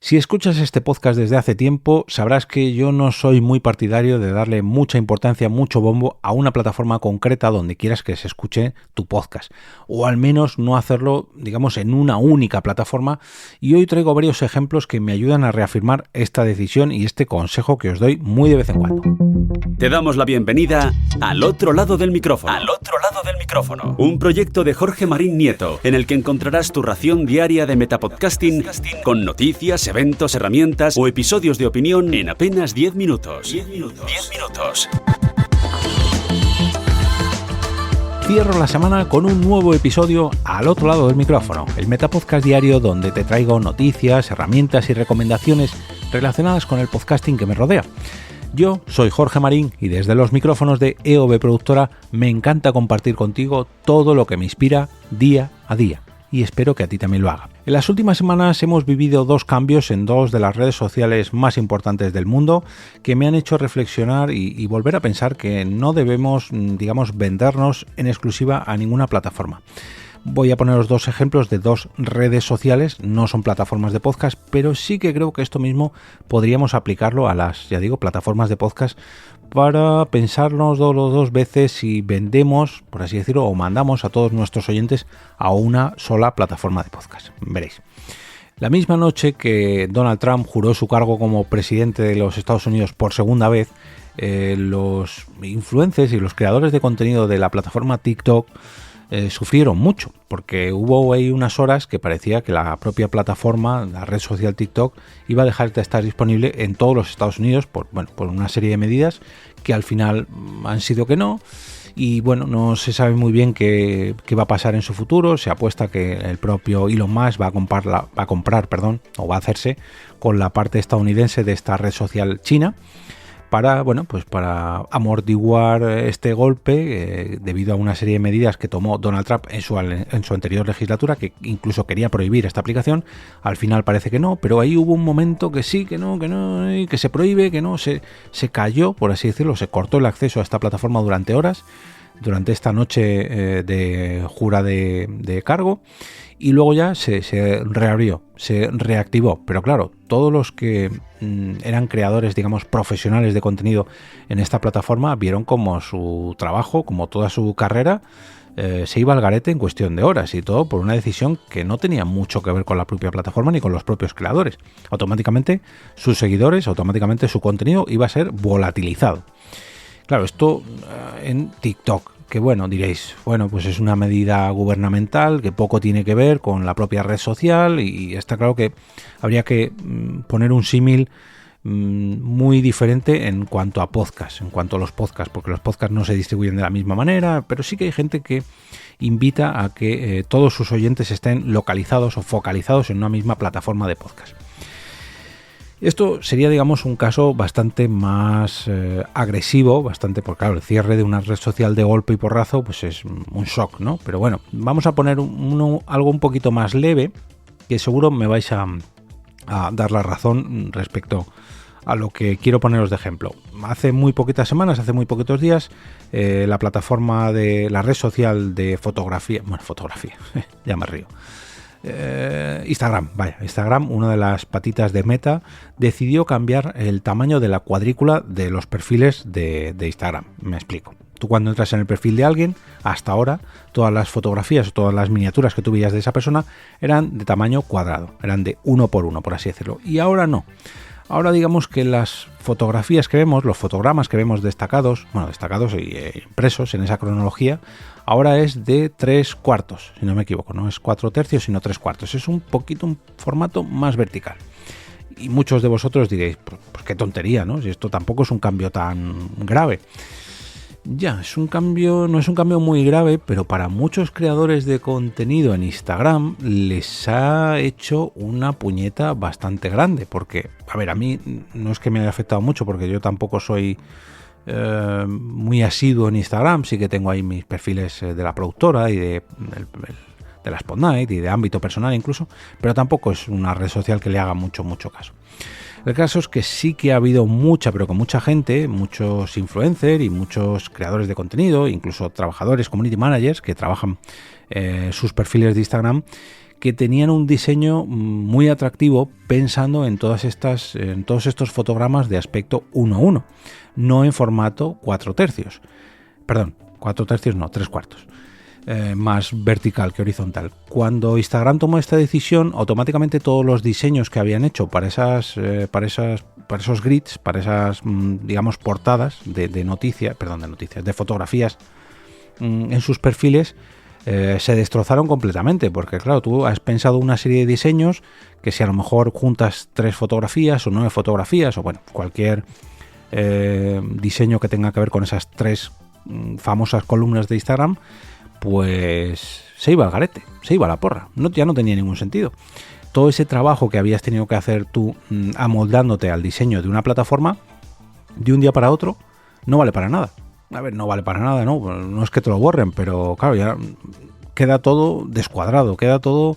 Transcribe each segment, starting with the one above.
Si escuchas este podcast desde hace tiempo, sabrás que yo no soy muy partidario de darle mucha importancia, mucho bombo a una plataforma concreta donde quieras que se escuche tu podcast, o al menos no hacerlo, digamos, en una única plataforma, y hoy traigo varios ejemplos que me ayudan a reafirmar esta decisión y este consejo que os doy muy de vez en cuando. Te damos la bienvenida al otro lado del micrófono. Al otro lado del micrófono. Un proyecto de Jorge Marín Nieto, en el que encontrarás tu ración diaria de metapodcasting con noticias, eventos, herramientas o episodios de opinión en apenas 10 minutos. 10 minutos. Cierro la semana con un nuevo episodio al otro lado del micrófono, el Metapodcast diario donde te traigo noticias, herramientas y recomendaciones relacionadas con el podcasting que me rodea. Yo soy Jorge Marín y desde los micrófonos de EOB Productora me encanta compartir contigo todo lo que me inspira día a día. Y espero que a ti también lo haga. En las últimas semanas hemos vivido dos cambios en dos de las redes sociales más importantes del mundo que me han hecho reflexionar y volver a pensar que no debemos, digamos, vendernos en exclusiva a ninguna plataforma. Voy a poneros dos ejemplos de dos redes sociales, no son plataformas de podcast, pero sí que creo que esto mismo podríamos aplicarlo a las, ya digo, plataformas de podcast para pensarnos dos veces si vendemos, por así decirlo, o mandamos a todos nuestros oyentes a una sola plataforma de podcast. Veréis. La misma noche que Donald Trump juró su cargo como presidente de los Estados Unidos por segunda vez, los influencers y los creadores de contenido de la plataforma TikTok sufrieron mucho, porque hubo ahí unas horas que parecía que la propia plataforma, la red social TikTok, iba a dejar de estar disponible en todos los Estados Unidos por una serie de medidas que al final han sido que no. Y bueno, no se sabe muy bien qué va a pasar en su futuro. Se apuesta que el propio Elon Musk va a hacerse con la parte estadounidense de esta red social china, para amortiguar este golpe debido a una serie de medidas que tomó Donald Trump en su anterior legislatura, que incluso quería prohibir esta aplicación. Al final parece que no, pero ahí hubo un momento que sí, que no, que se prohíbe, que no, se cayó, por así decirlo, se cortó el acceso a esta plataforma durante horas, durante esta noche de jura de cargo, y luego ya se reabrió, se reactivó. Pero claro, todos los que eran creadores, digamos, profesionales de contenido en esta plataforma vieron como su trabajo, como toda su carrera, se iba al garete en cuestión de horas, y todo por una decisión que no tenía mucho que ver con la propia plataforma ni con los propios creadores. Automáticamente sus seguidores, automáticamente su contenido iba a ser volatilizado. Claro, esto en TikTok, que bueno, diréis, bueno, pues es una medida gubernamental que poco tiene que ver con la propia red social, y está claro que habría que poner un símil muy diferente en cuanto a podcast, en cuanto a los podcasts, porque los podcasts no se distribuyen de la misma manera, pero sí que hay gente que invita a que todos sus oyentes estén localizados o focalizados en una misma plataforma de podcast. Esto sería, digamos, un caso bastante más agresivo, porque claro, el cierre de una red social de golpe y porrazo pues es un shock, ¿no? Pero bueno, vamos a poner algo un poquito más leve, que seguro me vais a dar la razón respecto a lo que quiero poneros de ejemplo. Hace muy poquitas semanas, hace muy poquitos días, la plataforma de la red social de fotografía, ya me río. Instagram, una de las patitas de Meta, decidió cambiar el tamaño de la cuadrícula de los perfiles de Instagram. Me explico. Tú cuando entras en el perfil de alguien, hasta ahora, todas las fotografías o todas las miniaturas que tú veías de esa persona eran de tamaño cuadrado, eran de 1x1, por así decirlo. Y ahora no. Ahora digamos que las fotografías que vemos, los fotogramas que vemos destacados y impresos en esa cronología, ahora es de 3/4, si no me equivoco, no es 4/3, sino 3/4. Es un formato más vertical. Y muchos de vosotros diréis, pues qué tontería, ¿no? Si esto tampoco es un cambio tan grave. Ya, no es un cambio muy grave, pero para muchos creadores de contenido en Instagram les ha hecho una puñeta bastante grande, porque, a ver, a mí no es que me haya afectado mucho, porque yo tampoco soy muy asiduo en Instagram. Sí que tengo ahí mis perfiles de la productora y de la Spotlight y de ámbito personal incluso, pero tampoco es una red social que le haga mucho caso. El caso es que sí que ha habido mucha gente, muchos influencers y muchos creadores de contenido, incluso trabajadores, community managers que trabajan sus perfiles de Instagram, que tenían un diseño muy atractivo pensando en todos estos fotogramas de aspecto 1:1, no en formato 4/3. Perdón, 4/3 no, 3/4. Más vertical que horizontal. Cuando Instagram tomó esta decisión, automáticamente todos los diseños que habían hecho para esos grids, para esas, digamos, portadas de fotografías en sus perfiles, se destrozaron completamente, porque claro, tú has pensado una serie de diseños que si a lo mejor juntas 3 fotografías o 9 fotografías o bueno, cualquier diseño que tenga que ver con esas 3 famosas columnas de Instagram, pues se iba al garete, se iba a la porra, ya no tenía ningún sentido. Todo ese trabajo que habías tenido que hacer tú amoldándote al diseño de una plataforma, de un día para otro, no vale para nada. A ver, no vale para nada, no es que te lo borren, pero claro, ya queda todo descuadrado, queda todo...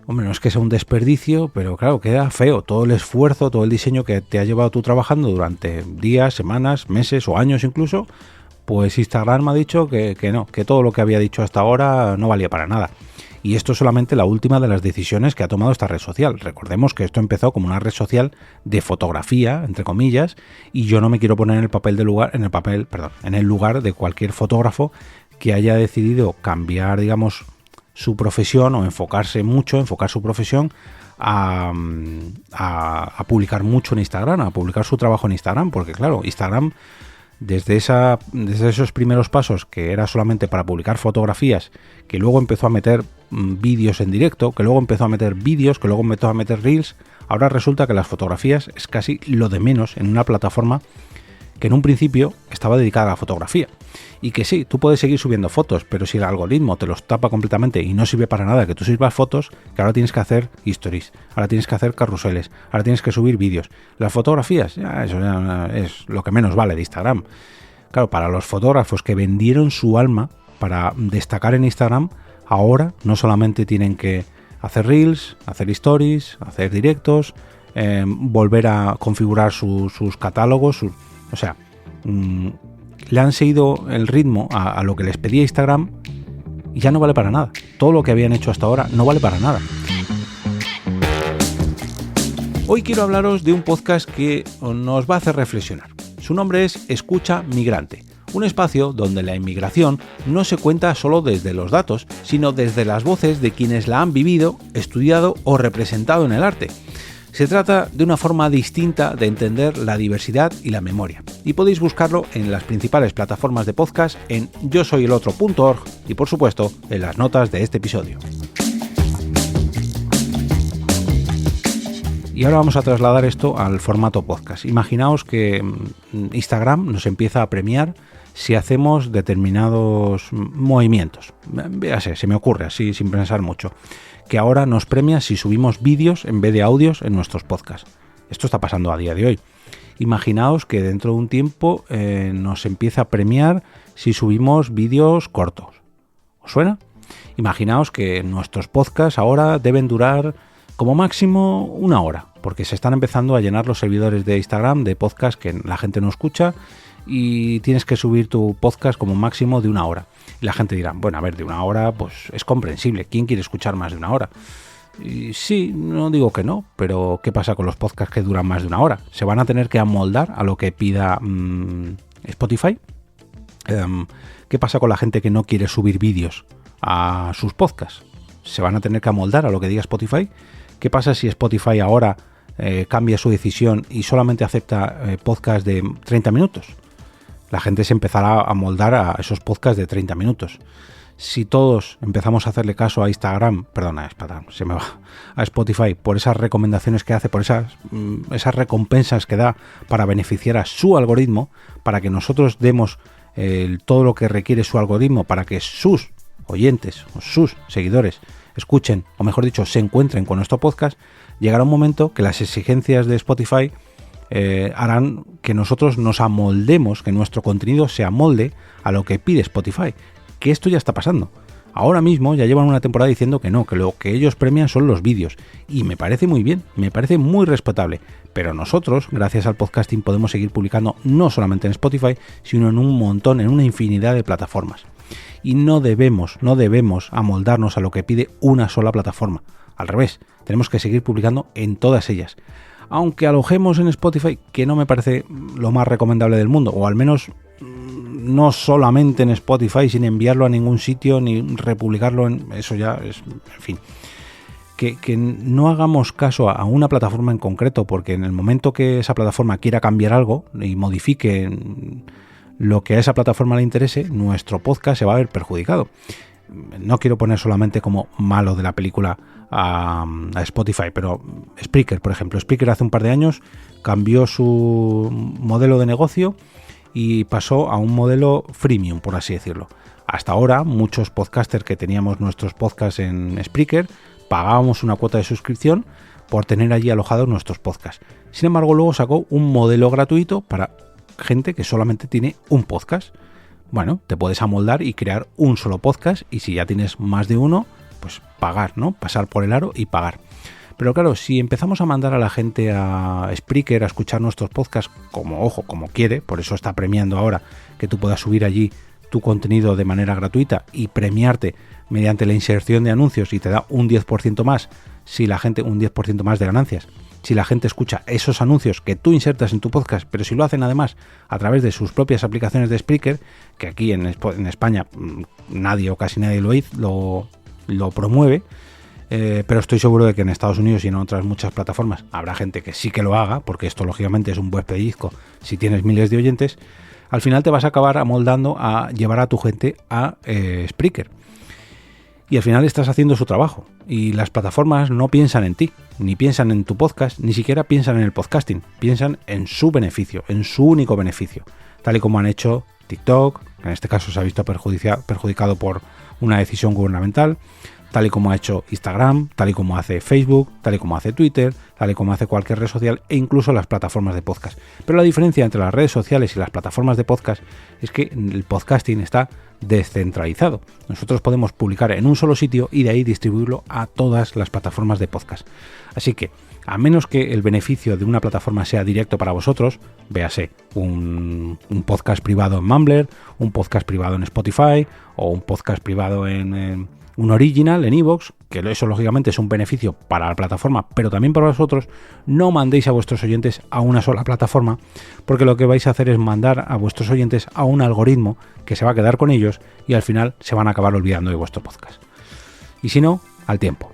Hombre, no es que sea un desperdicio, pero claro, queda feo. Todo el esfuerzo, todo el diseño que te ha llevado tú trabajando durante días, semanas, meses o años incluso, pues Instagram me ha dicho que no, que todo lo que había dicho hasta ahora no valía para nada. Y esto es solamente la última de las decisiones que ha tomado esta red social. Recordemos que esto empezó como una red social de fotografía, entre comillas, y yo no me quiero poner en el lugar de cualquier fotógrafo que haya decidido cambiar, digamos, su profesión o enfocar su profesión a publicar mucho en Instagram, a publicar su trabajo en Instagram, porque claro, Instagram desde esos primeros pasos que era solamente para publicar fotografías, que luego empezó a meter vídeos en directo, que luego empezó a meter vídeos, que luego empezó a meter reels, ahora resulta que las fotografías es casi lo de menos en una plataforma que en un principio estaba dedicada a la fotografía. Y que sí, tú puedes seguir subiendo fotos, pero si el algoritmo te los tapa completamente y no sirve para nada que tú subas fotos, que ahora tienes que hacer stories, ahora tienes que hacer carruseles, ahora tienes que subir vídeos. Las fotografías, eso ya es lo que menos vale de Instagram. Claro, para los fotógrafos que vendieron su alma para destacar en Instagram, ahora no solamente tienen que hacer reels, hacer stories, hacer directos, volver a configurar sus catálogos, le han seguido el ritmo a lo que les pedía Instagram y ya no vale para nada. Todo lo que habían hecho hasta ahora no vale para nada. Hoy quiero hablaros de un podcast que nos va a hacer reflexionar. Su nombre es Escucha Migrante, un espacio donde la inmigración no se cuenta solo desde los datos, sino desde las voces de quienes la han vivido, estudiado o representado en el arte. Se trata de una forma distinta de entender la diversidad y la memoria, y podéis buscarlo en las principales plataformas de podcast, en yosoyelotro.org y por supuesto en las notas de este episodio. Y ahora vamos a trasladar esto al formato podcast. Imaginaos que Instagram nos empieza a premiar si hacemos determinados movimientos. Véase, se me ocurre así sin pensar mucho, que ahora nos premia si subimos vídeos en vez de audios en nuestros podcasts. Esto está pasando a día de hoy. Imaginaos que dentro de un tiempo nos empieza a premiar si subimos vídeos cortos. ¿Os suena? Imaginaos que nuestros podcasts ahora deben durar como máximo 1 hora, porque se están empezando a llenar los servidores de Instagram de podcasts que la gente no escucha y tienes que subir tu podcast como máximo de 1 hora. Y la gente dirá, bueno, a ver, de 1 hora pues es comprensible. ¿Quién quiere escuchar más de 1 hora? Y sí, no digo que no, pero ¿qué pasa con los podcasts que duran más de 1 hora? ¿Se van a tener que amoldar a lo que pida Spotify? ¿Qué pasa con la gente que no quiere subir vídeos a sus podcasts? ¿Se van a tener que amoldar a lo que diga Spotify? ¿Qué pasa si Spotify ahora cambia su decisión y solamente acepta podcasts de 30 minutos? La gente se empezará a moldar a esos podcasts de 30 minutos. Si todos empezamos a hacerle caso a a Spotify por esas recomendaciones que hace, por esas recompensas que da para beneficiar a su algoritmo, para que nosotros demos todo lo que requiere su algoritmo, para que sus oyentes o sus seguidores escuchen, o mejor dicho, se encuentren con nuestro podcast, llegará un momento que las exigencias de Spotify harán que nosotros nos amoldemos, que nuestro contenido se amolde a lo que pide Spotify, que esto ya está pasando. Ahora mismo ya llevan una temporada diciendo que no, que lo que ellos premian son los vídeos, y me parece muy bien, me parece muy respetable, pero nosotros, gracias al podcasting, podemos seguir publicando no solamente en Spotify, sino en un montón, en una infinidad de plataformas. Y no debemos amoldarnos a lo que pide una sola plataforma. Al revés, tenemos que seguir publicando en todas ellas. Aunque alojemos en Spotify, que no me parece lo más recomendable del mundo, o al menos no solamente en Spotify, sin enviarlo a ningún sitio, ni republicarlo eso ya es, en fin. Que no hagamos caso a una plataforma en concreto, porque en el momento que esa plataforma quiera cambiar algo y modifique lo que a esa plataforma le interese, nuestro podcast se va a ver perjudicado. No quiero poner solamente como malo de la película a Spotify, pero Spreaker, por ejemplo. Spreaker hace un par de años cambió su modelo de negocio y pasó a un modelo freemium, por así decirlo. Hasta ahora, muchos podcasters que teníamos nuestros podcasts en Spreaker pagábamos una cuota de suscripción por tener allí alojados nuestros podcasts. Sin embargo, luego sacó un modelo gratuito para gente que solamente tiene un podcast. Bueno, te puedes amoldar y crear un solo podcast, y si ya tienes más de uno, pues pagar, ¿no? Pasar por el aro y pagar. Pero claro, si empezamos a mandar a la gente a Spreaker a escuchar nuestros podcasts como quiere, por eso está premiando ahora que tú puedas subir allí tu contenido de manera gratuita y premiarte mediante la inserción de anuncios, y te da un 10% más si la gente, un 10% más de ganancias, si la gente escucha esos anuncios que tú insertas en tu podcast, pero si lo hacen además a través de sus propias aplicaciones de Spreaker, que aquí en España nadie o casi nadie lo promueve, pero estoy seguro de que en Estados Unidos y en otras muchas plataformas habrá gente que sí que lo haga, porque esto lógicamente es un buen pellizco si tienes miles de oyentes. Al final te vas a acabar amoldando a llevar a tu gente a Spreaker. Y al final estás haciendo su trabajo. Y las plataformas no piensan en ti, ni piensan en tu podcast, ni siquiera piensan en el podcasting. Piensan en su beneficio, en su único beneficio. Tal y como han hecho TikTok, que en este caso se ha visto perjudicado por una decisión gubernamental, tal y como ha hecho Instagram, tal y como hace Facebook, tal y como hace Twitter, tal y como hace cualquier red social, e incluso las plataformas de podcast. Pero la diferencia entre las redes sociales y las plataformas de podcast es que el podcasting está descentralizado. Nosotros podemos publicar en un solo sitio y de ahí distribuirlo a todas las plataformas de podcast. Así que, a menos que el beneficio de una plataforma sea directo para vosotros, véase un podcast privado en Mumbler, un podcast privado en Spotify o un podcast privado en un original en iVoox, que eso lógicamente es un beneficio para la plataforma, pero también para vosotros, no mandéis a vuestros oyentes a una sola plataforma, porque lo que vais a hacer es mandar a vuestros oyentes a un algoritmo que se va a quedar con ellos y al final se van a acabar olvidando de vuestro podcast. Y si no, al tiempo.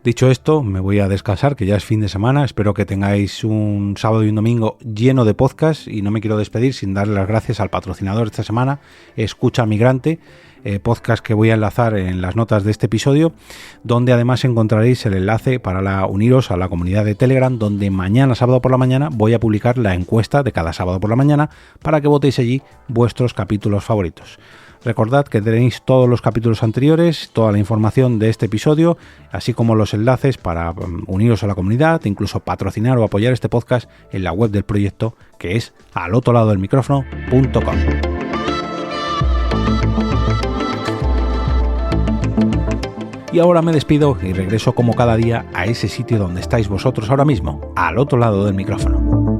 Dicho esto, me voy a descansar, que ya es fin de semana. Espero que tengáis un sábado y un domingo lleno de podcast, y no me quiero despedir sin darle las gracias al patrocinador de esta semana, Escucha Migrante, podcast que voy a enlazar en las notas de este episodio, donde además encontraréis el enlace para uniros a la comunidad de Telegram, donde mañana, sábado por la mañana, voy a publicar la encuesta de cada sábado por la mañana para que votéis allí vuestros capítulos favoritos. Recordad que tenéis todos los capítulos anteriores, toda la información de este episodio, así como los enlaces para uniros a la comunidad, incluso patrocinar o apoyar este podcast en la web del proyecto, que es alotroladodelmicrófono.com. Y ahora me despido y regreso como cada día a ese sitio donde estáis vosotros ahora mismo, al otro lado del micrófono.